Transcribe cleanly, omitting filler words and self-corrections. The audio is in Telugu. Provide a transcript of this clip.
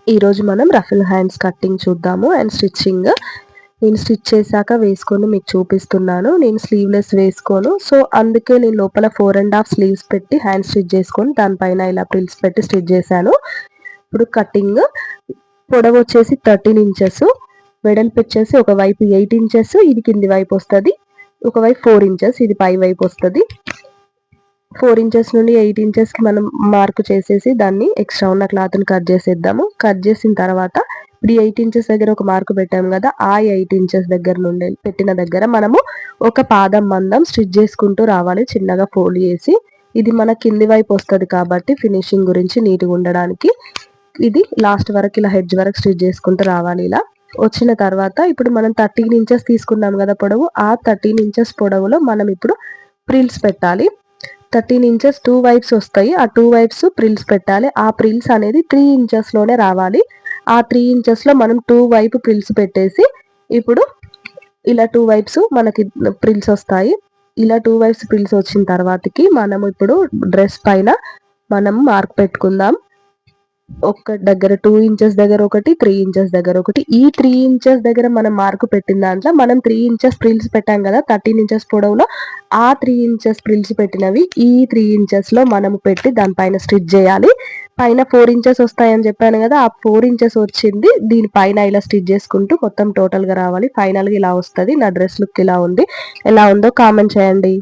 ఈరోజు మనం రఫుల్ హ్యాండ్స్ కట్టింగ్ చూద్దాము అండ్ స్టిచ్చింగ్. నేను స్టిచ్ చేశాక వేసుకొని మీకు చూపిస్తున్నాను. నేను స్లీవ్లెస్ వేసుకోను, సో అందుకే నేను లోపల 4.5 స్లీవ్స్ పెట్టి హ్యాండ్ స్టిచ్ చేసుకొని దానిపైన ఇలా ప్రిల్స్ పెట్టి స్టిచ్ చేశాను. ఇప్పుడు కటింగ్. పొడవు వచ్చేసి 13 ఇంచెస్, వెడల్పు వచ్చేసి ఒకవైపు 8 ఇంచెస్, ఇది కింది వైపు వస్తుంది. ఒకవైపు 4 ఇంచెస్, ఇది పై వైపు వస్తుంది. 4 ఇంచెస్ నుండి 8 ఇంచెస్కి మనం మార్క్ చేసేసి దాన్ని ఎక్స్ట్రా ఉన్న క్లాత్ని కట్ చేసేద్దాము. కట్ చేసిన తర్వాత ఇప్పుడు 8 ఇంచెస్ దగ్గర ఒక మార్క్ పెట్టాము కదా, ఆ 8 ఇంచెస్ దగ్గర నుండి పెట్టిన దగ్గర మనము ఒక పాదం మందం స్టిచ్ చేసుకుంటూ రావాలి, చిన్నగా ఫోల్డ్ చేసి. ఇది మన కింది వైపు వస్తుంది కాబట్టి ఫినిషింగ్ గురించి నీట్గా ఉండడానికి ఇది లాస్ట్ వరకు ఇలా హెడ్జ్ వరకు స్టిచ్ చేసుకుంటూ రావాలి. ఇలా వచ్చిన తర్వాత ఇప్పుడు మనం 13 ఇంచెస్ తీసుకున్నాం కదా పొడవు, ఆ 13 ఇంచెస్ పొడవులో మనం ఇప్పుడు ప్రిల్స్ పెట్టాలి. 13 ఇంచెస్ 2 వైప్స్ వస్తాయి, ఆ 2 వైప్స్ ప్రిల్స్ పెట్టాలి. ఆ ప్రిల్స్ అనేది 3 ఇంచెస్లోనే రావాలి. ఆ 3 ఇంచెస్లో మనం 2 వైపు ప్రిల్స్ పెట్టేసి ఇప్పుడు ఇలా 2 వైప్స్ మనకి ప్రిల్స్ వస్తాయి. ఇలా 2 వైప్స్ ప్రిల్స్ వచ్చిన తర్వాతకి మనము ఇప్పుడు డ్రెస్ పైన మనం మార్క్ పెట్టుకుందాం. ఒక దగ్గర 2 ఇంచెస్ దగ్గర ఒకటి, 3 ఇంచెస్ దగ్గర ఒకటి. ఈ 3 ఇంచెస్ దగ్గర మనం మార్కు పెట్టిన దాంట్లో మనం 3 ఇంచెస్ ప్రిల్స్ పెట్టాం కదా 13 ఇంచెస్ పొడవులో, ఆ 3 ఇంచెస్ ప్రిల్స్ పెట్టినవి ఈ 3 ఇంచెస్లో మనము పెట్టి దానిపైన స్టిచ్ చేయాలి. పైన 4 ఇంచెస్ వస్తాయని చెప్పాను కదా, ఆ 4 ఇంచెస్ వచ్చింది దీనిపైన ఇలా స్టిచ్ చేసుకుంటూ మొత్తం టోటల్గా రావాలి. ఫైనల్గా ఇలా వస్తుంది. నా డ్రెస్ లుక్ ఇలా ఉంది. ఎలా ఉందో కామెంట్ చేయండి.